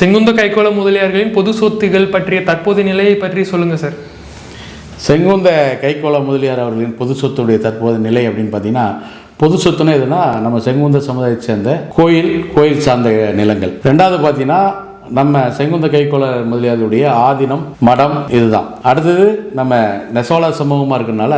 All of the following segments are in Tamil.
செங்குந்த கைக்கோள முதலியார்களின் பொது சொத்துகள் பற்றிய தற்போதைய நிலையை பற்றி சொல்லுங்க சார். செங்குந்த கைக்கோள முதலியார் அவர்களின் பொது சொத்துடைய தற்போதைய நிலை அப்படின்னு பார்த்தீங்கன்னா, பொது சொத்துன்னு எதுனா நம்ம செங்குந்த சமுதாயத்தை சேர்ந்த கோயில் சார்ந்த நிலங்கள். ரெண்டாவது பார்த்தீங்கன்னா நம்ம செங்குந்த கைக்கோள முதலியாருடைய ஆதீனம், மடம் இதுதான். அடுத்தது நம்ம நெசவாளர் சமூகமாக இருக்கிறதுனால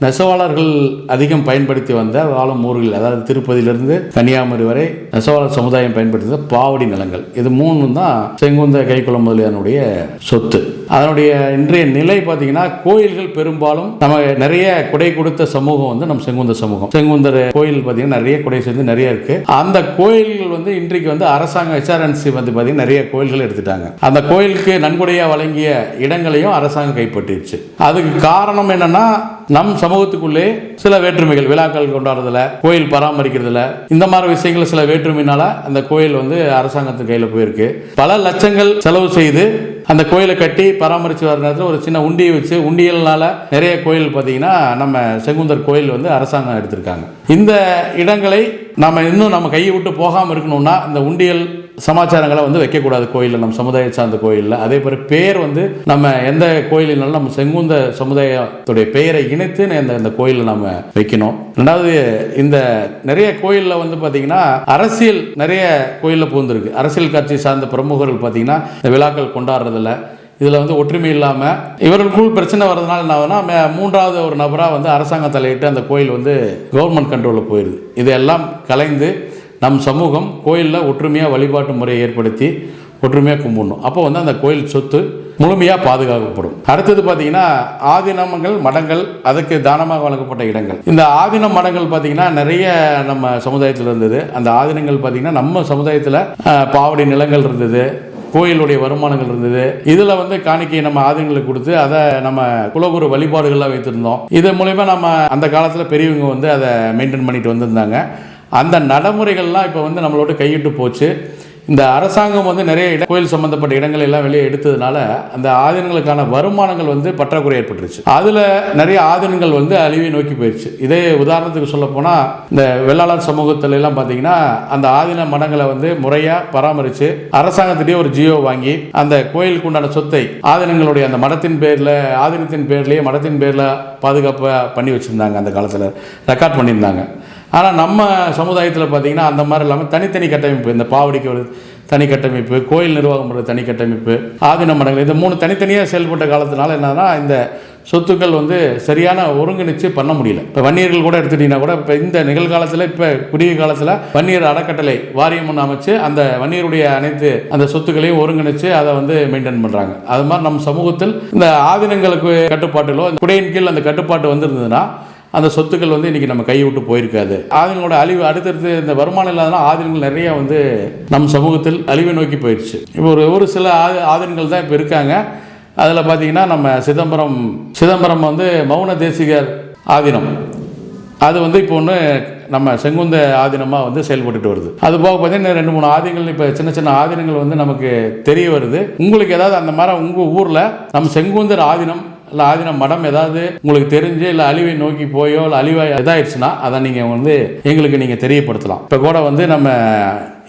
நெசவாளர்கள் அதிகம் பயன்படுத்தி வந்த வாழும் ஊர்கள், அதாவது திருப்பதியிலிருந்து கன்னியாகுமரி வரை நெசவாளர் சமுதாயம் பயன்படுத்திய பாவடி நிலங்கள். இது மூணு தான் செங்குந்த கைக்கோள முதலியாருடைய சொத்து. அதனுடைய இன்றைய நிலை பார்த்தீங்கன்னா, கோயில்கள் பெரும்பாலும் நம்ம நிறைய கொடை கொடுத்த சமூகம் வந்து நம்ம செங்குந்த சமூகம். செங்குந்தர் கோயில் பார்த்தீங்கன்னா நிறைய கொடை சேர்ந்து நிறைய இருக்கு. அந்த கோயில்கள் வந்து இன்றைக்கு வந்து அரசாங்க HRNC வந்து பார்த்தீங்கன்னா நிறைய கோயில்கள் எடுத்துட்டாங்க. அந்த கோயிலுக்கு நன்கொடையா வழங்கிய இடங்களையும் அரசாங்கம் கைப்பற்றிடுச்சு. அதுக்கு காரணம் என்னன்னா, நம் சமூகத்துக்குள்ளே சில வேற்றுமைகள், விழாக்கள் கொண்டாடுறதுல, கோயில் பராமரிக்கிறதுல, இந்த மாதிரி விஷயங்கள் சில வேற்றுமையினால அந்த கோயில் வந்து அரசாங்கத்து கையில் போயிருக்கு. பல லட்சங்கள் செலவு செய்து அந்த கோயிலை கட்டி பராமரித்து வர நேரத்தில் ஒரு சின்ன உண்டியை வச்சு, உண்டியல்னால நிறைய கோயில் பார்த்தீங்கன்னா நம்ம செங்குந்தர் கோயில் வந்து அரசாங்கம் எடுத்திருக்காங்க. இந்த இடங்களை நம்ம கையை விட்டு போகாமல் இருக்கணும்னா இந்த உண்டியல் சமாச்சாரங்களை வந்து வைக்கக்கூடாது கோயிலில், நம்ம சமுதாயம் சார்ந்த கோயிலில். அதே போல பேர் வந்து நம்ம எந்த கோயிலினாலும் நம்ம செங்குந்த சமுதாயத்துடைய பெயரை இணைத்து இந்த கோயிலில் நம்ம வைக்கணும். ரெண்டாவது, இந்த நிறைய கோயிலில் வந்து பார்த்தீங்கன்னா அரசியல் நிறைய கோயிலில் புகுந்திருக்கு. அரசியல் கட்சி சார்ந்த பிரமுகர்கள் பார்த்தீங்கன்னா இந்த விழாக்கள் கொண்டாடுறதில்ல, இதில் வந்து ஒற்றுமை இல்லாமல் இவர்களுக்குள் பிரச்சனை வர்றதுனால என்ன ஆகுதுன்னா, மூன்றாவது ஒரு நபராக வந்து அரசாங்கம் தலையிட்டு அந்த கோயில் வந்து கவர்மெண்ட் கண்ட்ரோலில் போயிடுது. இதெல்லாம் கலைந்து நம் சமூகம் கோயிலில் ஒற்றுமையாக வழிபாட்டு முறையை ஏற்படுத்தி ஒற்றுமையாக கும்பிடணும். அப்போ வந்து அந்த கோயில் சொத்து முழுமையாக பாதுகாக்கப்படும். அடுத்தது பார்த்தீங்கன்னா ஆதீனங்கள், மடங்கள், அதுக்கு தானமாக வழங்கப்பட்ட இடங்கள். இந்த ஆதீன மடங்கள் பார்த்தீங்கன்னா நிறைய நம்ம சமுதாயத்தில் இருந்தது. அந்த ஆதீனங்கள் பார்த்தீங்கன்னா நம்ம சமுதாயத்தில் பாவடி நிலங்கள் இருந்தது, கோயிலுடைய வருமானங்கள் இருந்தது. இதில் வந்து காணிக்கையை நம்ம ஆதீனங்களுக்கு கொடுத்து அதை நம்ம குலகுரு வழிபாடுகளாக வைத்திருந்தோம். இது மூலயமா நம்ம அந்த காலத்தில் பெரியவங்க வந்து அதை மெயின்டைன் பண்ணிட்டு வந்திருந்தாங்க. அந்த நடைமுறைகள்லாம் இப்போ வந்து நம்மளோட கையிட்டு போச்சு. இந்த அரசாங்கம் வந்து நிறைய கோயில் சம்பந்தப்பட்ட இடங்கள் எல்லாம் வெளியே எடுத்ததுனால அந்த ஆதீனங்களுக்கான வருமானங்கள் வந்து பற்றாக்குறை ஏற்பட்டுருச்சு. அதில் நிறைய ஆதீனங்கள் வந்து அழிவை நோக்கி போயிடுச்சு. இதே உதாரணத்துக்கு சொல்ல போனால், இந்த வெள்ளாளர் சமூகத்துல எல்லாம் பார்த்தீங்கன்னா அந்த ஆதீன மடங்களை வந்து முறையாக பராமரித்து அரசாங்கத்திட்டே ஒரு ஜியோ வாங்கி அந்த கோயிலுக்கு உண்டான சொத்தை ஆதீனங்களுடைய அந்த மடத்தின் பேரில், ஆதீனத்தின் பேர்லேயே மடத்தின் பேரில் பாதுகாப்பாக பண்ணி வச்சுருந்தாங்க. அந்த காலத்தில் ரெக்கார்ட் பண்ணியிருந்தாங்க. ஆனால் நம்ம சமுதாயத்தில் பார்த்திங்கன்னா அந்த மாதிரி இல்லாமல் தனித்தனி கட்டமைப்பு, இந்த பாவடிக்கு ஒரு தனி கட்டமைப்பு, கோயில் நிர்வாகம் பண்ணுற தனி கட்டமைப்பு, ஆதீன மடங்கள், இந்த மூணு தனித்தனியாக செயல்பட்ட காலத்தினால என்னன்னா இந்த சொத்துக்கள் வந்து சரியான ஒருங்கிணைச்சு பண்ண முடியல. இப்போ வன்னியர்கள் கூட எடுத்துட்டிங்கன்னா கூட இப்போ இந்த நிகழ்காலத்தில், இப்போ குறுகிய காலத்தில் வன்னியர் அறக்கட்டளை வாரியம் ஒன்று அமைச்சு அந்த வன்னியருடைய அனைத்து அந்த சொத்துக்களையும் ஒருங்கிணைச்சு அதை வந்து மெயின்டைன் பண்ணுறாங்க. அது மாதிரி நம்ம சமூகத்தில் இந்த ஆதீனங்களுக்கு கட்டுப்பாட்டிலோ இந்த குடையின் கீழ் அந்த கட்டுப்பாட்டு வந்திருந்ததுன்னா அந்த சொத்துக்கள் வந்து இன்றைக்கி நம்ம கையை விட்டு போயிருக்காது. ஆதீனங்களோட அழிவு அடுத்தடுத்து இந்த வருமானம் இல்லாதனா ஆதீனங்கள் நிறைய வந்து நம் சமூகத்தில் அழிவை நோக்கி போயிடுச்சு. இப்போ ஒரு சில ஆதீனங்கள் தான் இப்போ இருக்காங்க. அதில் பார்த்தீங்கன்னா நம்ம சிதம்பரம் வந்து மௌன தேசிகர் ஆதீனம், அது வந்து இப்போ ஒன்று நம்ம செங்குந்த ஆதீனமாக வந்து செயல்பட்டுட்டு வருது. அது போக பார்த்தீங்கன்னா 2-3 ஆதீனங்கள் இப்போ சின்ன சின்ன ஆதீனங்கள் வந்து நமக்கு தெரிய வருது. உங்களுக்கு ஏதாவது அந்த மாதிரி உங்கள் ஊரில் நம்ம செங்குந்தர் ஆதீனம் இல்லை ஆதீன மடம் ஏதாவது உங்களுக்கு தெரிஞ்சு இல்லை அழிவை நோக்கி போயோ இல்லை அழிவாக இதாகிடுச்சுன்னா அதை நீங்கள் வந்து எங்களுக்கு நீங்கள் தெரியப்படுத்தலாம். இப்போ கூட வந்து நம்ம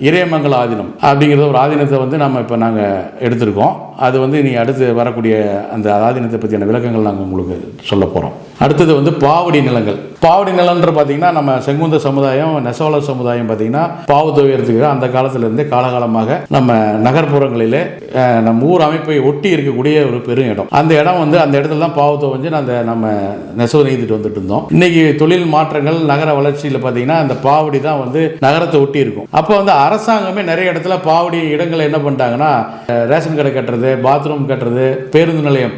இறையமங்கல ஆதீனம் அப்படிங்கிறது ஒரு ஆதீனத்தை வந்து நம்ம இப்போ நாங்கள் எடுத்திருக்கோம். அது வந்து நீங்கள் அடுத்து வரக்கூடிய அந்த ஆதீனத்தை பற்றியான விளக்கங்கள் நாங்கள் உங்களுக்கு சொல்ல போகிறோம். அடுத்தது வந்து பாவடி நிலங்கள். பாவடி நிலம்ன்ற பார்த்தீங்கன்னா நம்ம செங்குந்த சமுதாயம், நெசவாளர் சமுதாயம் பார்த்தீங்கன்னா பாவு துவையறதுக்கு அந்த காலத்திலிருந்தே காலகாலமாக நம்ம நகர்ப்புறங்களிலே நம்ம ஊர் அமைப்பை ஒட்டி இருக்கக்கூடிய ஒரு பெரும் இடம். அந்த இடம் வந்து அந்த இடத்துல தான் பாவு துவைஞ்சு நம்ம நெசவு நெய்துட்டு வந்துட்டு இருந்தோம். இன்னைக்கு தொழில் மாற்றங்கள், நகர வளர்ச்சியில் பார்த்தீங்கன்னா அந்த பாவடி தான் வந்து நகரத்தை ஒட்டி இருக்கும். அப்போ வந்து அரசாங்கமே நிறைய இடத்துல பாவடி இடங்களை என்ன பண்ணிட்டாங்கன்னா ரேஷன் கடை கட்டுறது, பாத்ரூம் கட்டுறது, பேருந்து நிலையம்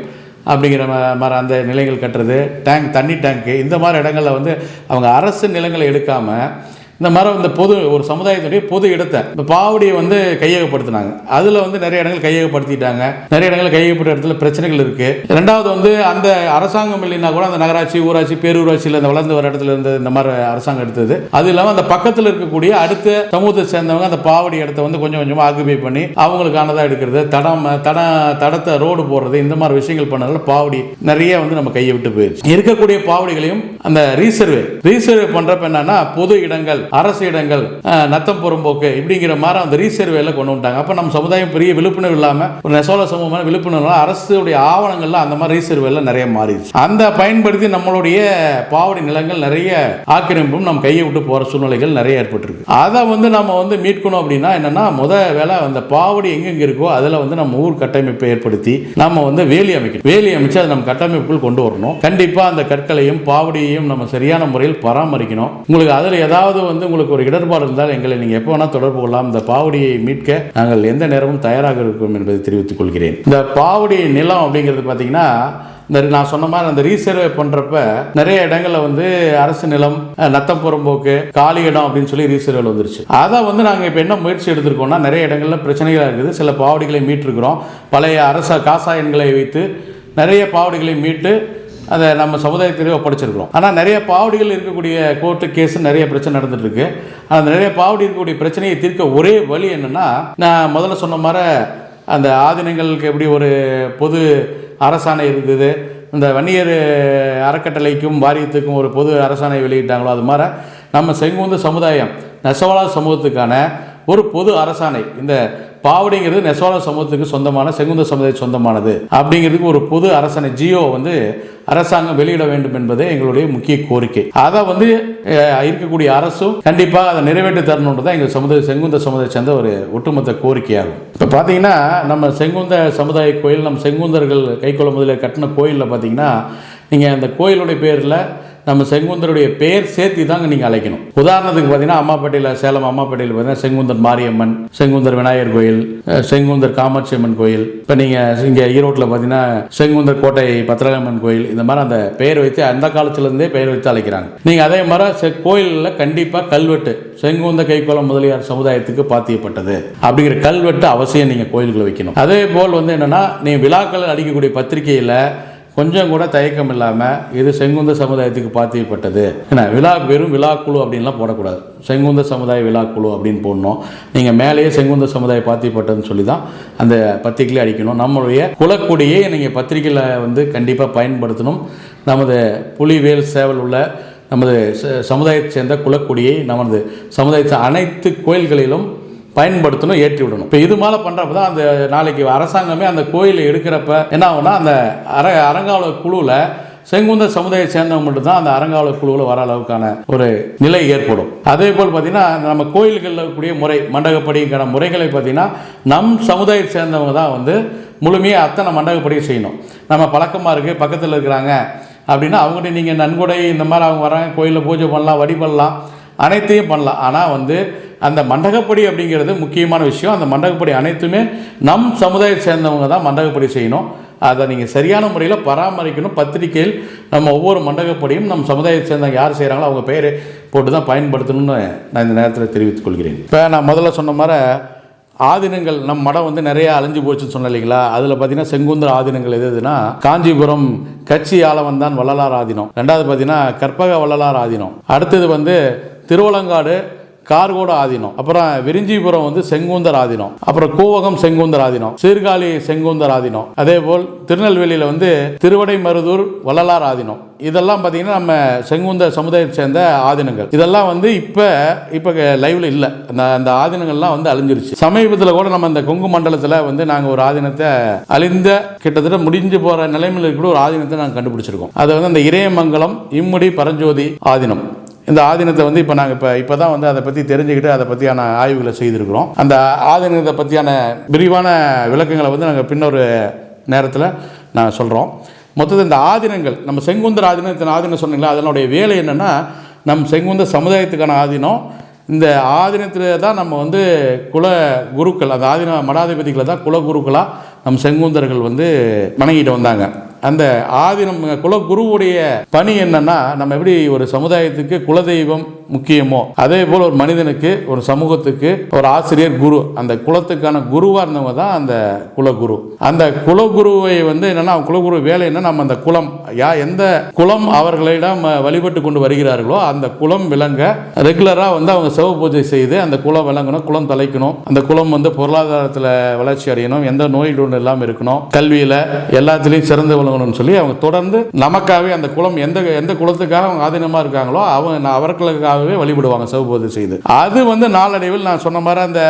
அப்படிங்கிற மாதிரி அந்த நிலையங்கள் கட்டுறது, தண்ணி டேங்க்கு, இந்த மாதிரி இடங்களில் வந்து அவங்க அரசு நிலங்களை எடுக்காமல் இந்த மாதிரி இந்த ஒரு சமுதாயத்துடைய பொது இடத்தை இந்த பாவடியை வந்து கையகப்படுத்தினாங்க. அதில் வந்து நிறைய இடங்கள் கையகப்படுத்திட்டாங்க. நிறைய இடங்கள் கையகப்பட்ட இடத்துல பிரச்சனைகள் இருக்குது. ரெண்டாவது வந்து அந்த அரசாங்கம் இல்லைன்னா கூட அந்த நகராட்சி, ஊராட்சி, பேரூராட்சியில் இந்த வளர்ந்து வர இடத்துல இருந்து இந்த மாதிரி அரசாங்கம் எடுத்தது. அது இல்லாமல் அந்த பக்கத்தில் இருக்கக்கூடிய அடுத்த சமூகத்தை சேர்ந்தவங்க அந்த பாவடி இடத்த வந்து கொஞ்சம் கொஞ்சமாக ஆக்குபை பண்ணி அவங்களுக்கானதாக எடுக்கிறது, தடத்தை ரோடு போடுறது, இந்த மாதிரி விஷயங்கள் பண்ணதால பாவடி நிறைய வந்து நம்ம கையை விட்டு போயிடுச்சு. இருக்கக்கூடிய பாவடிகளையும் அந்த ரீசர்வே பண்ணுறப்ப என்னன்னா பொது இடங்கள் அரசு இடங்கள், நத்தம் புறம்போக்கு இப்படிங்கிற மாதிரி அந்த ரீசர்வேல கொண்டு வந்துட்டாங்க. அப்போ நம்ம சமுதாயம் பெரிய விழிப்புணர்வு இல்லாமல் ஒரு நெசவாள சமூகமான விழிப்புணர்வு அரசுடைய ஆவணங்கள்லாம் அந்த மாதிரி ரீசர்வேல நிறைய மாறிடுச்சு. அந்த பயன்படுத்தி நம்மளுடைய பாவடி நிலங்கள் நிறைய ஆக்கிரமிப்பும் நம்ம கையை விட்டு போற சூழ்நிலைகள் நிறைய ஏற்பட்டிருக்கு. அதை நம்ம மீட்கணும் அப்படின்னா என்னன்னா, வேலை அந்த பாவடி எங்கெங்க இருக்கோ அதில் நம்ம ஊர் கட்டமைப்பை ஏற்படுத்தி நம்ம வேலி அமைக்கணும். வேலி அமைச்சு அதை நம்ம கட்டமைப்புக்குள் கொண்டு வரணும். கண்டிப்பா அந்த கற்களையும் பாவடியையும் நம்ம சரியான முறையில் பராமரிக்கணும். உங்களுக்கு அதில் ஏதாவது உங்களுக்கு ஒரு இடர்பாடு இருந்தால் எங்களை நீங்கள் எப்போ வேணால் தொடர்பு கொள்ளலாம். இந்த பாவடியை மீட்க நாங்கள் எந்த நேரமும் தயாராக இருக்கும் என்பதை தெரிவித்துக் கொள்கிறேன். இந்த பாவடி நிலம் அப்படிங்கிறது பார்த்தீங்கன்னா, நான் சொன்ன மாதிரி அந்த ரீசர்வே பண்றப்ப நிறைய இடங்கள்ல அரசு நிலம், நத்தம் புறம்போக்கு, காலி இடம் அப்படின்னு சொல்லி ரீசர்வேல வந்துருச்சு. அதை நாங்கள் இப்போ என்ன முயற்சி எடுத்திருக்கோம்னா, நிறைய இடங்கள்ல பிரச்சனைகளாக இருக்குது. சில பாவடிகளை மீட்டிருக்கிறோம். பழைய அரச காசாயன்களை வைத்து நிறைய பாவடிகளை மீட்டு அதை நம்ம சமுதாயத்திலே ஒப்படைச்சிருக்கிறோம். ஆனால் நிறைய பாவடிகள் இருக்கக்கூடிய கோர்ட்டு கேஸ் நிறைய பிரச்சனை நடந்துட்டு இருக்கு. அந்த நிறைய பாவடி இருக்கக்கூடிய பிரச்சனையை தீர்க்க ஒரே வழி என்னன்னா, நான் முதல்ல சொன்ன மாதிரி அந்த ஆதீனங்களுக்கு எப்படி ஒரு பொது அரசாணை இருந்தது, இந்த வன்னியர் அறக்கட்டளைக்கும் வாரியத்துக்கும் ஒரு பொது அரசாணை வெளியிட்டாங்களோ, அது மாதிரி நம்ம செங்குந்த சமுதாயம் நெசவாள சமூகத்துக்கான ஒரு பொது அரசாணை, இந்த பாவடிங்கிறது நெசவாள சமூகத்துக்கு சொந்தமான, செங்குந்த சமுதாயம் சொந்தமானது அப்படிங்கிறதுக்கு ஒரு பொது அரசாணை ஜியோ அரசாங்கம் வெளியிட வேண்டும் என்பதே எங்களுடைய முக்கிய கோரிக்கை. அதை இருக்கக்கூடிய அரசும் கண்டிப்பாக அதை நிறைவேற்றி தரணுன்றது தான் எங்கள் செங்குந்த சமுதாயம் சேர்ந்த ஒரு ஒட்டுமொத்த கோரிக்கையாகும். இப்போ பார்த்தீங்கன்னா, நம்ம செங்குந்த சமுதாய கோயில், நம்ம செங்குந்தர்கள் கைக்கொள்ள முதலில் கட்டின கோயிலில் பார்த்தீங்கன்னா, நீங்கள் அந்த கோயிலுடைய பேரில் நம்ம செங்குந்தருடைய பெயர் சேர்த்து தாங்க நீங்கள் அழைக்கணும். உதாரணத்துக்கு பார்த்தீங்கன்னா, அம்மாப்பேட்டையில், சேலம் அம்மாப்பேட்டையில் பார்த்தீங்கன்னா செங்குந்தர் மாரியம்மன், செங்குந்தர் விநாயகர் கோயில், செங்குந்தர் காமாட்சி அம்மன் கோயில். இப்போ நீங்கள் இங்கே ஈரோட்டில் பார்த்தீங்கன்னா செங்குந்தர் கோட்டை பத்திரகாளியம்மன் கோயில். இந்த மாதிரி அந்த பெயர் வைத்து அந்த காலத்திலேருந்தே பெயர் வைத்து அழைக்கிறாங்க. நீங்கள் அதே மாதிரி கோயிலில் கண்டிப்பாக கல்வெட்டு செங்குந்த கைக்கோள முதலியார் சமுதாயத்துக்கு பாத்தியப்பட்டது அப்படிங்கிற கல்வெட்டு அவசியம் நீங்கள் கோயில்களை வைக்கணும். அதே போல் என்னென்னா, நீங்கள் விழாக்கள் அடிக்கக்கூடிய பத்திரிகையில் கொஞ்சம் கூட தயக்கம் இல்லாமல் இது செங்குந்த சமுதாயத்துக்கு பாத்தியப்பட்டது, ஏன்னா வெறும் விழாக்குழு அப்படின்லாம் போடக்கூடாது. செங்குந்த சமுதாய விழாக்குழு அப்படின்னு போடணும். நீங்கள் மேலேயே செங்குந்த சமுதாய பாத்தியப்பட்டதுன்னு சொல்லி தான் அந்த பத்திரிகையில் அடிக்கணும். நம்மளுடைய குலக்கொடியை நீங்கள் பத்திரிகையில் கண்டிப்பாக பயன்படுத்தணும். நமது புலிவேல் சேவல் உள்ள நமது சமுதாயத்தை சேர்ந்த குலக்கொடியை நமது சமுதாயத்தை அனைத்து கோயில்களிலும் பயன்படுத்தணும், ஏற்றி விடணும். இப்போ இது மேலே பண்ணுறப்ப தான் அந்த நாளைக்கு அரசாங்கமே அந்த கோயிலை எடுக்கிறப்ப என்ன ஆகுனா, அந்த அறங்காவலர் குழுவில் செங்குந்த சமுதாயம் சேர்ந்தவங்க மட்டும்தான் அந்த அறங்காவலர் குழுவில் வர அளவுக்கான ஒரு நிலை ஏற்படும். அதே போல் பார்த்தீங்கன்னா, நம்ம கோயில்களில் கூடிய முறை மண்டகப்படிக்கான முறைகளை பார்த்தீங்கன்னா, நம் சமுதாயத்தை சேர்ந்தவங்க தான் முழுமையாக அத்தனை மண்டகப்படியும் செய்யணும். நம்ம பழக்கமாக இருக்குது, பக்கத்தில் இருக்கிறாங்க அப்படின்னா அவங்ககிட்ட நீங்கள் நன்கொடை இந்த மாதிரி அவங்க வராங்க, கோயிலில் பூஜை பண்ணலாம், வழிபடலாம், அனைத்தையும் பண்ணலாம். ஆனால் அந்த மண்டகப்படி அப்படிங்கிறது முக்கியமான விஷயம். அந்த மண்டகப்படி அனைத்துமே நம் சமுதாயத்தை சேர்ந்தவங்க தான் மண்டகப்படி செய்யணும். அதை நீங்கள் சரியான முறையில் பராமரிக்கணும். பத்திரிகையில் நம்ம ஒவ்வொரு மண்டகப்படியும் நம் சமுதாயத்தை சேர்ந்தவங்க யார் செய்கிறாங்களோ அவங்க பேரை போட்டு தான் பயன்படுத்தணும்னு நான் இந்த நேரத்தில் தெரிவித்துக் கொள்கிறேன். இப்போ நான் முதல்ல சொன்ன மாதிரி ஆதீனங்கள் நம் மடம் நிறைய அழிஞ்சு போச்சுன்னு சொன்ன இல்லைங்களா. அதில் பார்த்தீங்கன்னா செங்குந்தர் ஆதீனங்கள் எதுனா, காஞ்சிபுரம் கட்சி ஆளவன் தான் வள்ளலார் ஆதீனம், ரெண்டாவது பார்த்தீங்கன்னா கற்பக வள்ளலார் ஆதீனம், அடுத்தது திருவலங்காடு கார்கோட ஆதீனம், அப்புறம் விரிஞ்சிபுரம் செங்குந்தர் ஆதீனம், அப்புறம் கூவகம் செங்குந்தர் ஆதீனம், சீர்காழி செங்குந்தர் ஆதீனம், அதே போல் திருநெல்வேலியில் திருவடை மருதூர் வள்ளலார் ஆதீனம். இதெல்லாம் பார்த்தீங்கன்னா நம்ம செங்குந்த சமுதாயத்தை சேர்ந்த ஆதீனங்கள். இதெல்லாம் இப்போ லைவ்ல இல்லை. அந்த ஆதீனங்கள்லாம் அழிஞ்சிருச்சு. சமீபத்தில் கூட நம்ம இந்த கொங்கு மண்டலத்தில் நாங்கள் ஒரு ஆதீனத்தை அழிந்த கிட்டத்தட்ட முடிஞ்சு போகிற நிலைமையில் இருக்கிற ஒரு ஆதீனத்தை நாங்கள் கண்டுபிடிச்சிருக்கோம். அது அந்த இறையமங்கலம் இம்முடி பரஞ்சோதி ஆதீனம். இந்த ஆதீனத்தை இப்போ நாங்கள் இப்போ தான் அதை பற்றி தெரிஞ்சுக்கிட்டு அதை பற்றியான ஆய்வுகளை செய்திருக்கிறோம். அந்த ஆதீனத்தை பற்றியான விரிவான விளக்கங்களை நாங்கள் பின்னொரு நேரத்தில் நான் சொல்கிறோம். மொத்தத்தில் இந்த ஆதீனங்கள், நம்ம செங்குந்தர் ஆதீனம் சொன்னீங்களா, அதனுடைய வேலை என்னென்னா, நம் செங்குந்த சமுதாயத்துக்கான ஆதீனம். இந்த ஆதீனத்தில் தான் நம்ம குல குருக்கள், அந்த ஆதீன மடாதிபதிகளை தான் குலகுருக்களாக நம் செங்குந்தர்கள் வணங்கிட்டு வந்தாங்க. அந்த ஆதீனம் குலகுருவுடைய பணி என்னன்னா, நம்ம எப்படி ஒரு சமுதாயத்துக்கு குலதெய்வம் முக்கியமோ அதே போல் ஒரு மனிதனுக்கு, ஒரு சமூகத்துக்கு ஒரு ஆசிரியர் குரு, அந்த குலத்துக்கான குருவாக இருந்தவங்க தான் அந்த குலகுரு. அந்த குலகுருவை என்னன்னா, குலகுரு வேலை என்ன, நம்ம அந்த குலம் எந்த குலம் அவர்களிடம் வழிபட்டு கொண்டு வருகிறார்களோ அந்த குலம் விளங்க ரெகுலராக அவங்க சிவ பூஜை செய்து அந்த குலம் விளங்கணும், குலம் தலைக்கணும், அந்த குலம் பொருளாதாரத்தில் வளர்ச்சி அடையணும், எந்த நோய் ஒன்று இல்லாமல் இருக்கணும், கல்வியில் எல்லாத்துலேயும் சிறந்து விளங்கணும்னு சொல்லி அவங்க தொடர்ந்து நமக்காகவே அந்த குலம் எந்த குலத்துக்காக அவங்க ஆதீனமாக இருக்காங்களோ அவர்களுக்காக தெய்வமாகவே வழிபடுவாங்க சிவபூஜை செய்து. அது நாளடைவில் நான் சொன்ன மாதிரி அந்த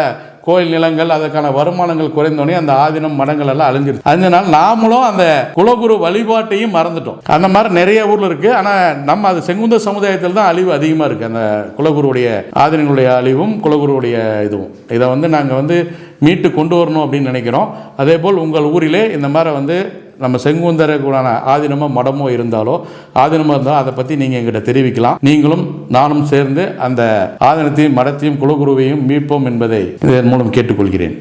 கோயில் நிலங்கள் அதற்கான வருமானங்கள் குறைந்தோடனே அந்த ஆதீனம் மடங்கள் எல்லாம் அழிஞ்சிருச்சு. அதனால நாமளும் அந்த குலகுரு வழிபாட்டையும் மறந்துட்டோம். அந்த மாதிரி நிறைய ஊர்ல இருக்கு. ஆனால் நம்ம அது செங்குந்த சமுதாயத்தில் தான் அழிவு அதிகமாக இருக்கு. அந்த குலகுருவுடைய ஆதீனங்களுடைய அழிவும் குலகுருவுடைய இதுவும் இதை நாங்கள் மீட்டு கொண்டு வரணும் அப்படின்னு நினைக்கிறோம். அதே போல் உங்கள் ஊரிலே இந்த மாதிரி நம்ம செங்குந்தருக்குள்ளான ஆதீனமோ மடமோ இருந்தாலோ ஆதீனமாக இருந்தாலும் அதை பற்றி நீங்கள் எங்கிட்ட தெரிவிக்கலாம். நீங்களும் நானும் சேர்ந்து அந்த ஆதீனத்தையும் மடத்தையும் குலகுருவையும் மீட்போம் என்பதை இதன் மூலம் கேட்டுக்கொள்கிறேன்.